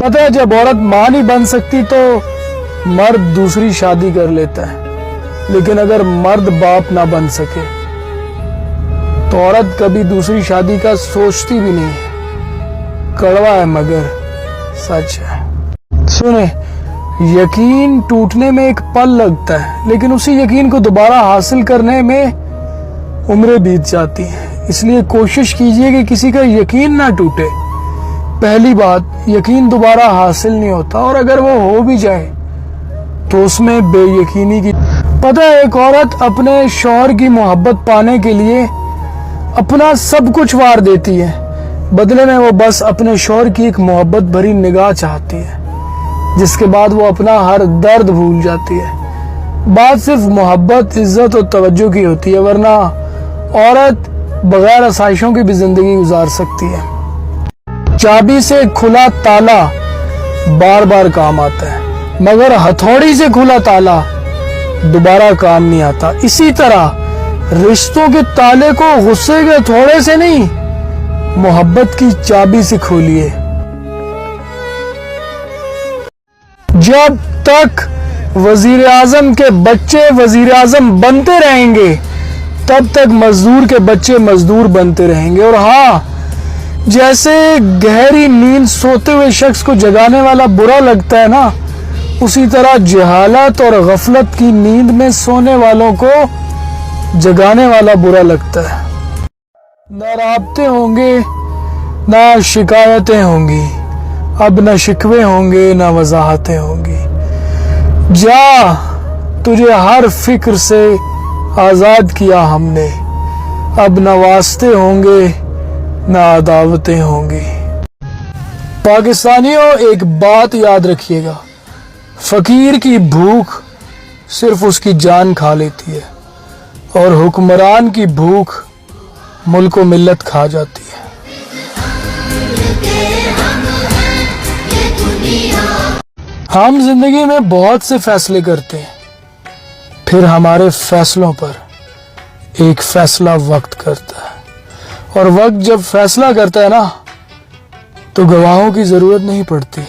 پتہ ہے جب عورت ماں نہیں بن سکتی تو مرد دوسری شادی کر لیتا ہے، لیکن اگر مرد باپ نہ بن سکے تو عورت کبھی دوسری شادی کا سوچتی بھی نہیں ہے۔ کڑوا ہے مگر سچ ہے۔ سنیں، یقین ٹوٹنے میں ایک پل لگتا ہے، لیکن اسی یقین کو دوبارہ حاصل کرنے میں عمریں بیت جاتی ہیں۔ اس لیے کوشش کیجئے کہ کسی کا یقین نہ ٹوٹے۔ پہلی بات، یقین دوبارہ حاصل نہیں ہوتا، اور اگر وہ ہو بھی جائے تو اس میں بے یقینی کی پتہ ہے، ایک عورت اپنے شوہر کی محبت پانے کے لیے اپنا سب کچھ وار دیتی ہے، بدلے میں وہ بس اپنے شوہر کی ایک محبت بھری نگاہ چاہتی ہے، جس کے بعد وہ اپنا ہر درد بھول جاتی ہے۔ بات صرف محبت، عزت اور توجہ کی ہوتی ہے، ورنہ عورت بغیر آسائشوں کی بھی زندگی گزار سکتی ہے۔ چابی سے کھلا تالا بار بار کام آتا ہے، مگر ہتھوڑی سے کھلا تالا دوبارہ کام نہیں آتا۔ اسی طرح رشتوں کے تالے کو غصے کے ہتھوڑے سے نہیں، محبت کی چابی سے کھولیے۔ جب تک وزیر اعظم کے بچے وزیر اعظم بنتے رہیں گے تب تک مزدور کے بچے مزدور بنتے رہیں گے۔ اور ہاں، جیسے گہری نیند سوتے ہوئے شخص کو جگانے والا برا لگتا ہے نا، اسی طرح جہالت اور غفلت کی نیند میں سونے والوں کو جگانے والا برا لگتا ہے۔ نہ رابطے ہوں گے، نہ شکایتیں ہوں گی، اب نہ شکوے ہوں گے، نہ وضاحتیں ہوں گی۔ جا، تجھے ہر فکر سے آزاد کیا ہم نے، اب نہ واسطے ہوں گے، نہ عداوتیں ہوں گی۔ پاکستانیوں، ایک بات یاد رکھیے گا، فقیر کی بھوک صرف اس کی جان کھا لیتی ہے، اور حکمران کی بھوک ملک و ملت کھا جاتی ہے۔ ہم زندگی میں بہت سے فیصلے کرتے ہیں، پھر ہمارے فیصلوں پر ایک فیصلہ وقت کرتا ہے، اور وقت جب فیصلہ کرتا ہے نا تو گواہوں کی ضرورت نہیں پڑتی۔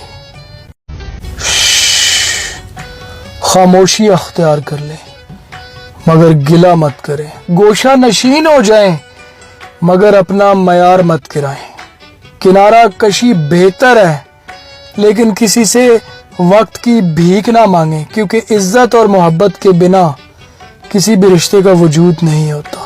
خاموشی اختیار کر لیں مگر گلہ مت کریں، گوشہ نشین ہو جائیں مگر اپنا معیار مت گرائیں۔ کنارہ کشی بہتر ہے، لیکن کسی سے وقت کی بھیک نہ مانگیں، کیونکہ عزت اور محبت کے بنا کسی بھی رشتے کا وجود نہیں ہوتا۔